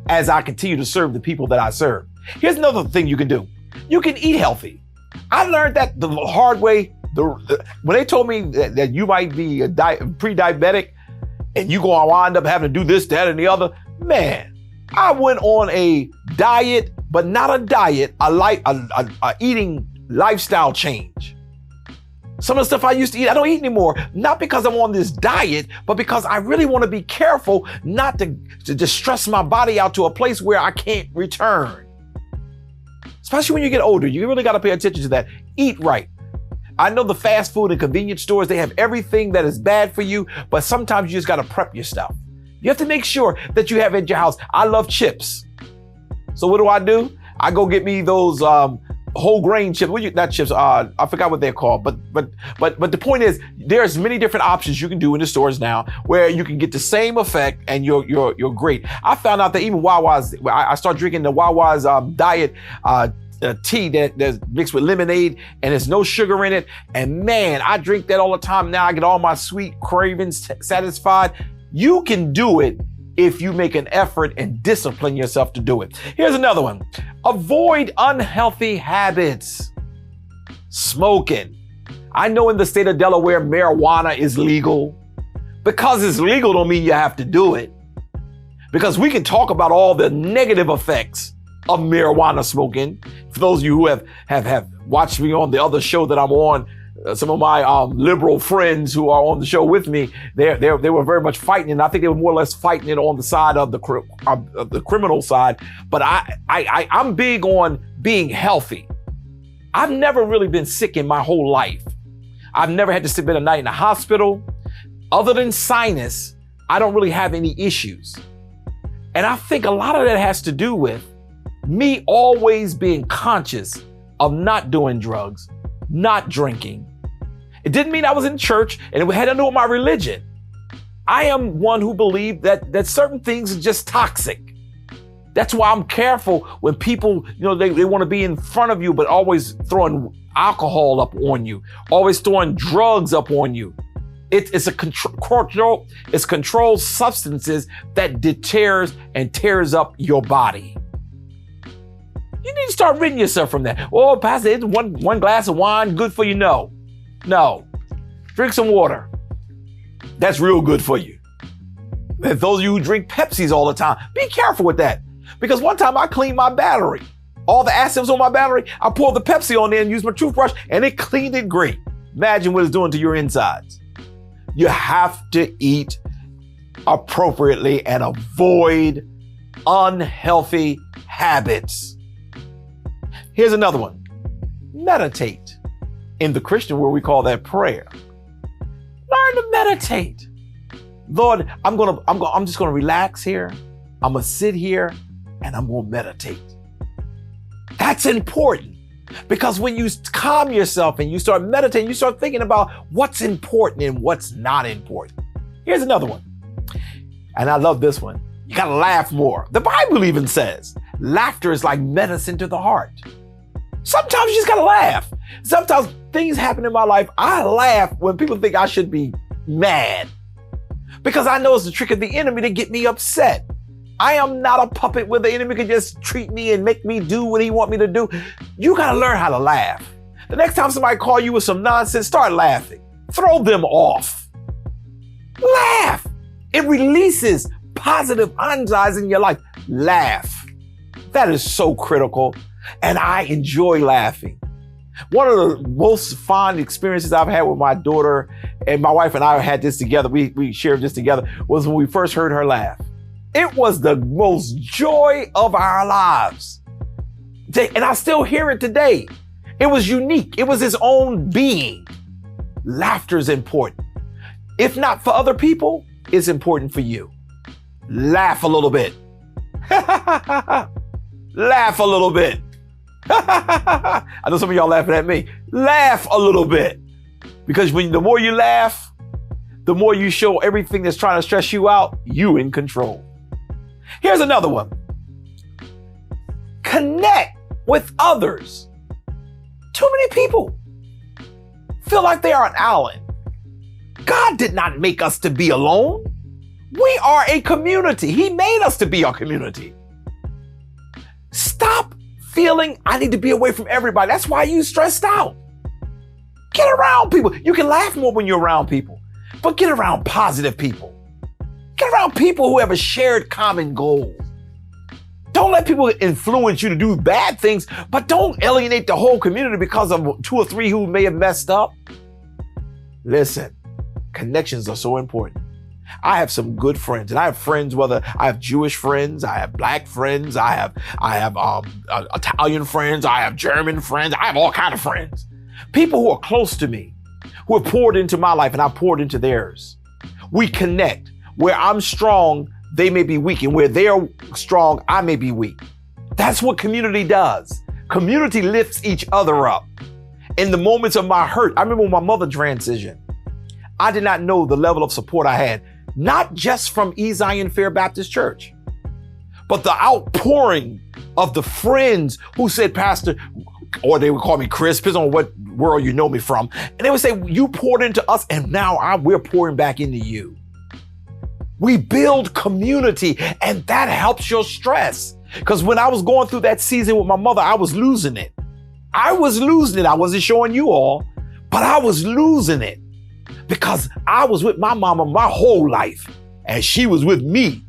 as I continue to serve the people that I serve. Here's another thing you can do. You can eat healthy. I learned that the hard way. When they told me that you might be a pre-diabetic and you're going to wind up having to do this, that, and the other, man, I went on a diet, but not a diet, a eating lifestyle change. Some of the stuff I used to eat, I don't eat anymore, not because I'm on this diet, but because I really want to be careful not to stress my body out to a place where I can't return. Especially when you get older, you really got to pay attention to that. Eat right. I know the fast food and convenience stores, they have everything that is bad for you, but sometimes you just got to prep your stuff. You have to make sure that you have at your house. I love chips. So what do? I go get me those whole grain chips. Not chips. I forgot what they're called. But the point is, there's many different options you can do in the stores now where you can get the same effect and you're great. I found out that even Wawa's. I started drinking the Wawa's diet tea that's mixed with lemonade and there's no sugar in it. And man, I drink that all the time now. I get all my sweet cravings satisfied. You can do it if you make an effort and discipline yourself to do it. Here's another one. Avoid unhealthy habits. Smoking. I know in the state of Delaware, marijuana is legal. Because it's legal don't mean you have to do it. Because we can talk about all the negative effects of marijuana smoking. For those of you who have watched me on the other show that I'm on, some of my liberal friends who are on the show with me, they were very much fighting, and I think they were more or less fighting it on the side of the criminal side. But I'm big on being healthy. I've never really been sick in my whole life. I've never had to spend a night in the hospital. Other than sinus, I don't really have any issues. And I think a lot of that has to do with me always being conscious of not doing drugs, not drinking. It didn't mean I was in church and it had to do with my religion. I am one who believed that certain things are just toxic. That's why I'm careful when people, they want to be in front of you, but always throwing alcohol up on you, always throwing drugs up on you. It's controlled substances that deters and tears up your body. You need to start ridding yourself from that. Oh, Pastor, it's one glass of wine good for you? No. Drink some water. That's real good for you. And those of you who drink Pepsis all the time, be careful with that. Because one time I cleaned my battery. All the acids on my battery, I poured the Pepsi on there and used my toothbrush and it cleaned it great. Imagine what it's doing to your insides. You have to eat appropriately and avoid unhealthy habits. Here's another one. Meditate. In the Christian world, we call that prayer. Learn to meditate. Lord, I'm just gonna relax here. I'm gonna sit here and I'm gonna meditate. That's important because when you calm yourself and you start meditating, you start thinking about what's important and what's not important. Here's another one. And I love this one. You gotta laugh more. The Bible even says laughter is like medicine to the heart. Sometimes you just gotta laugh. Sometimes things happen in my life. I laugh when people think I should be mad because I know it's the trick of the enemy to get me upset. I am not a puppet where the enemy can just treat me and make me do what he want me to do. You gotta learn how to laugh. The next time somebody call you with some nonsense, start laughing. Throw them off. Laugh. It releases positive enzymes in your life. Laugh. That is so critical. And I enjoy laughing. One of the most fond experiences I've had with my daughter, and my wife and I had this together, we shared this together, was when we first heard her laugh. It was the most joy of our lives. And I still hear it today. It was unique. It was its own being. Laughter is important. If not for other people, it's important for you. Laugh a little bit. Laugh a little bit. I know some of y'all laughing at me. Laugh a little bit. Because the more you laugh, the more you show everything that's trying to stress you out, you in control. Here's another one. Connect with others. Too many people feel like they are an island. God did not make us to be alone. We are a community. He made us to be a community. Stop feeling I need to be away from everybody. That's why you stressed out. Get around people. You can laugh more when you're around people, but get around positive people. Get around people who have a shared common goal. Don't let people influence you to do bad things, but don't alienate the whole community because of 2 or 3 who may have messed up. Listen, connections are so important. I have some good friends, and I have friends, whether I have Jewish friends, I have black friends, I have Italian friends, I have German friends, I have all kinds of friends. People who are close to me, who have poured into my life and I poured into theirs. We connect. Where I'm strong, they may be weak, and where they're strong, I may be weak. That's what community does. Community lifts each other up. In the moments of my hurt, I remember when my mother transitioned, I did not know the level of support I had, not just from Zion Fair Baptist Church, but the outpouring of the friends who said, Pastor, or they would call me Chris, depends on what world you know me from. And they would say, you poured into us and now we're pouring back into you. We build community and that helps your stress. Because when I was going through that season with my mother, I was losing it. I wasn't showing you all, but I was losing it because I was with my mama my whole life and she was with me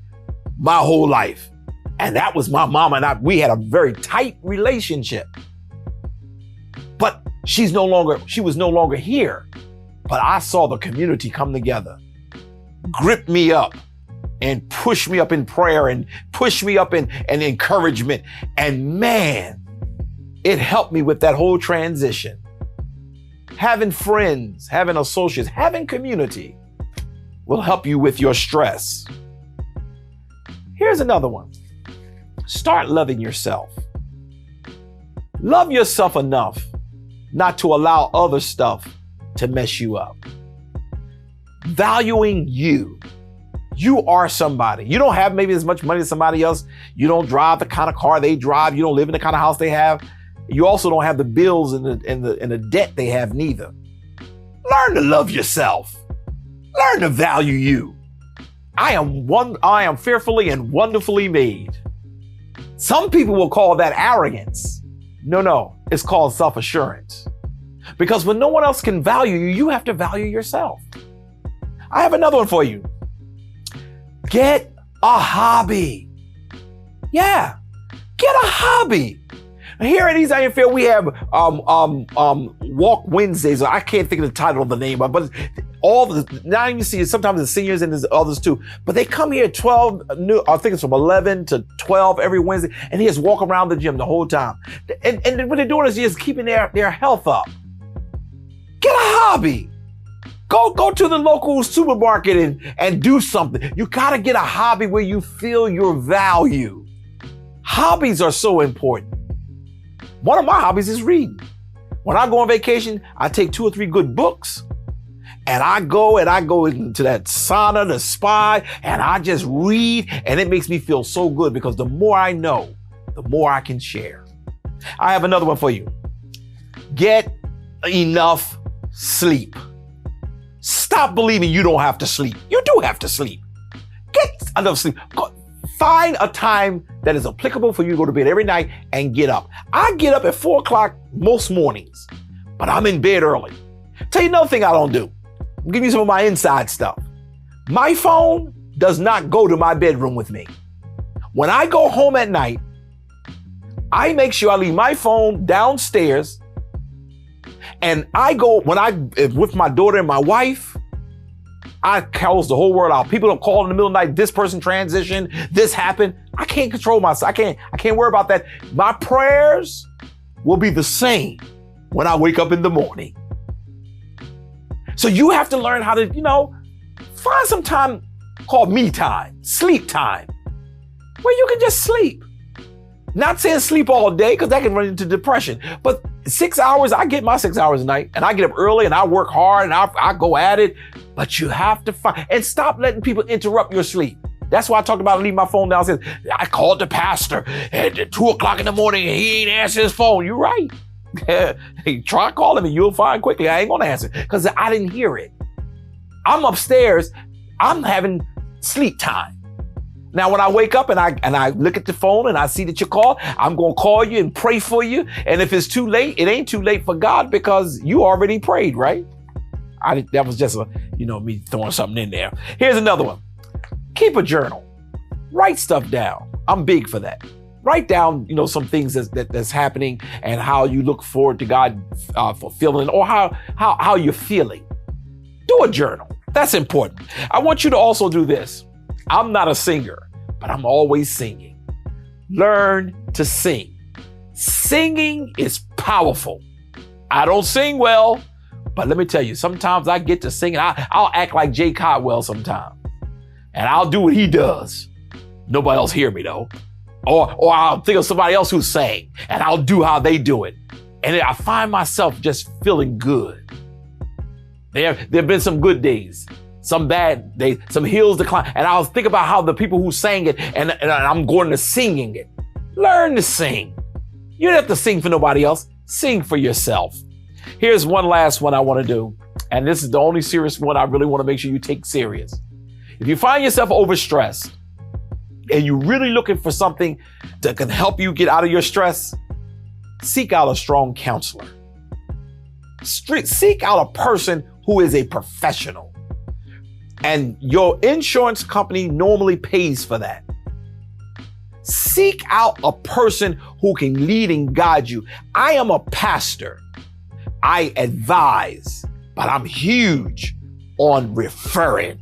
my whole life. And that was my mama and we had a very tight relationship. But she was no longer here. But I saw the community come together, grip me up and push me up in prayer and push me up in encouragement. And man, it helped me with that whole transition. Having friends, having associates, having community will help you with your stress. Here's another one. Start loving yourself. Love yourself enough not to allow other stuff to mess you up. Valuing you. You are somebody. You don't have maybe as much money as somebody else. You don't drive the kind of car they drive. You don't live in the kind of house they have. You also don't have the bills and the debt they have neither. Learn to love yourself. Learn to value you. I am fearfully and wonderfully made. Some people will call that arrogance. No, it's called self-assurance. Because when no one else can value you, you have to value yourself. I have another one for you. Get a hobby. Yeah, get a hobby. Here at Zion Fair, we have Walk Wednesdays. I can't think of the title of the name, but now you see sometimes the seniors and there's others too. But they come here 12, I think it's from 11 to 12 every Wednesday, and they just walk around the gym the whole time. And what they're doing is just keeping their health up. Get a hobby. Go to the local supermarket and do something. You gotta get a hobby where you feel your value. Hobbies are so important. One of my hobbies is reading. When I go on vacation, I take 2 or 3 good books and I go into that sauna, the spa, and I just read, and it makes me feel so good because the more I know, the more I can share. I have another one for you. Get enough sleep. Stop believing you don't have to sleep. You do have to sleep. Get enough sleep. Find a time that is applicable for you to go to bed every night and get up. I get up at 4 o'clock most mornings, but I'm in bed early. Tell you another thing I don't do. I'll give you some of my inside stuff. My phone does not go to my bedroom with me. When I go home at night, I make sure I leave my phone downstairs, and I go, with my daughter and my wife, I close the whole world out. People don't call in the middle of the night, this person transitioned, this happened. I can't control myself. I can't worry about that. My prayers will be the same when I wake up in the morning. So you have to learn how to, find some time called me time, sleep time, where you can just sleep. Not saying sleep all day, because that can run into depression, but 6 hours, I get my 6 hours a night, and I get up early and I work hard and I go at it, but you have to find, and stop letting people interrupt your sleep. That's why I talked about leaving my phone downstairs. I called the pastor at 2 o'clock in the morning and he ain't answer his phone. You're right. Hey, try calling me. You'll find quickly I ain't gonna answer because I didn't hear it. I'm upstairs. I'm having sleep time. Now, when I wake up and I look at the phone and I see that you call, I'm going to call you and pray for you. And if it's too late, it ain't too late for God because you already prayed, right? That was just me throwing something in there. Here's another one. Keep a journal. Write stuff down. I'm big for that. Write down, some things that's happening and how you look forward to God fulfilling, or how you're feeling. Do a journal. That's important. I want you to also do this. I'm not a singer, but I'm always singing. Learn to sing. Singing is powerful. I don't sing well, but let me tell you, sometimes I get to sing, and I'll act like Jay Cotwell sometimes. And I'll do what he does. Nobody else hear me though. Or I'll think of somebody else who's saying, and I'll do how they do it. And I find myself just feeling good. There have been some good days, some bad days, some hills to climb. And I'll think about how the people who sang it, and I'm going to singing it. Learn to sing. You don't have to sing for nobody else. Sing for yourself. Here's one last one I want to do. And this is the only serious one I really want to make sure you take serious. If you find yourself overstressed and you're really looking for something that can help you get out of your stress, seek out a strong counselor. Seek out a person who is a professional. And your insurance company normally pays for that. Seek out a person who can lead and guide you. I am a pastor. I advise, but I'm huge on referring.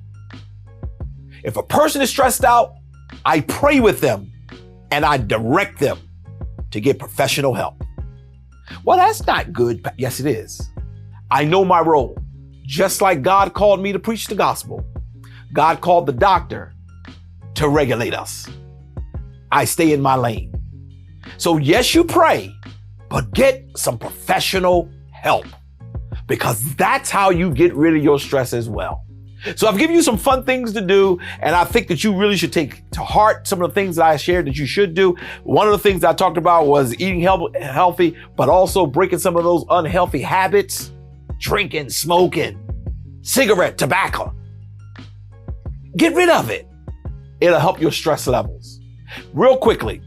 If a person is stressed out, I pray with them and I direct them to get professional help. Well, that's not good. Yes, it is. I know my role. Just like God called me to preach the gospel, God called the doctor to regulate us. I stay in my lane. So yes, you pray, but get some professional help, because that's how you get rid of your stress as well. So I've given you some fun things to do, and I think that you really should take to heart some of the things that I shared that you should do. One of the things I talked about was eating healthy, but also breaking some of those unhealthy habits, drinking, smoking, cigarette, tobacco. Get rid of it. It'll help your stress levels. Real quickly,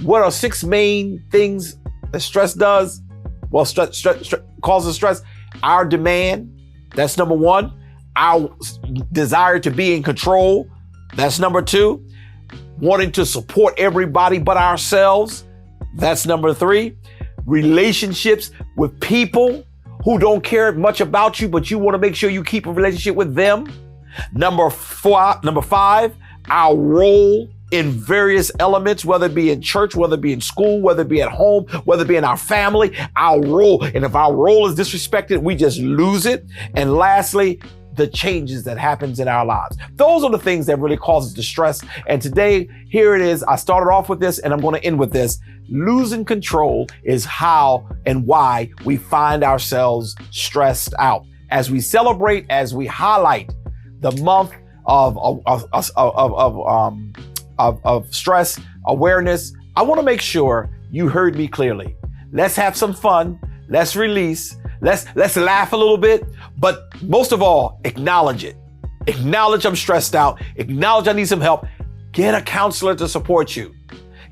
what are 6 main things that stress does? Well, stress causes stress. Our demand, that's number 1. Our desire to be in control, that's number 2. Wanting to support everybody but ourselves, that's number 3. Relationships with people who don't care much about you, but you want to make sure you keep a relationship with them. Number 5, our role in various elements, whether it be in church, whether it be in school, whether it be at home, whether it be in our family, our role. And if our role is disrespected, we just lose it. And lastly, the changes that happens in our lives. Those are the things that really causes the stress. And today, here it is. I started off with this and I'm going to end with this. Losing control is how and why we find ourselves stressed out. As we celebrate, as we highlight the month of stress awareness, I want to make sure you heard me clearly. Let's have some fun. Let's release. Let's laugh a little bit, but most of all, acknowledge it. Acknowledge I'm stressed out. Acknowledge I need some help. Get a counselor to support you.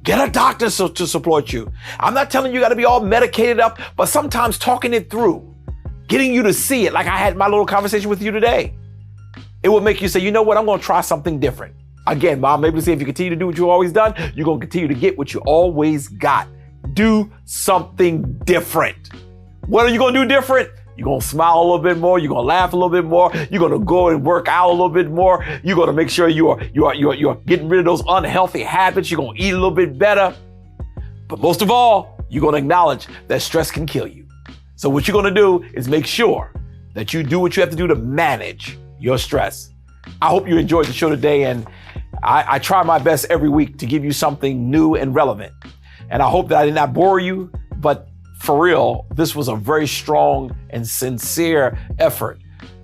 Get a doctor to support you. I'm not telling you got to be all medicated up, but sometimes talking it through, getting you to see it, like I had my little conversation with you today, it will make you say, you know what, I'm going to try something different. Again, Mom, maybe to see if you continue to do what you've always done, you're going to continue to get what you always got. Do something different. What are you going to do different? You're going to smile a little bit more. You're going to laugh a little bit more. You're going to go and work out a little bit more. You're going to make sure you are getting rid of those unhealthy habits. You're going to eat a little bit better. But most of all, you're going to acknowledge that stress can kill you. So what you're going to do is make sure that you do what you have to do to manage your stress. I hope you enjoyed the show today, and I try my best every week to give you something new and relevant. And I hope that I did not bore you, but for real, this was a very strong and sincere effort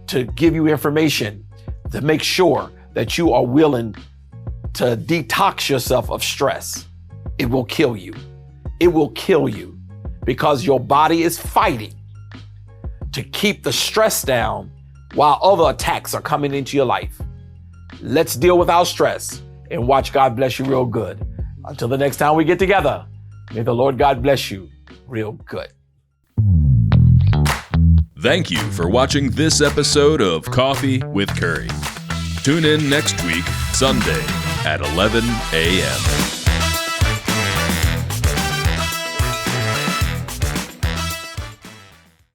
to give you information to make sure that you are willing to detox yourself of stress. It will kill you. It will kill you because your body is fighting to keep the stress down while other attacks are coming into your life. Let's deal with our stress and watch God bless you real good. Until the next time we get together, may the Lord God bless you real good. Thank you for watching this episode of Coffee with Curry. Tune in next week, Sunday at 11 a.m.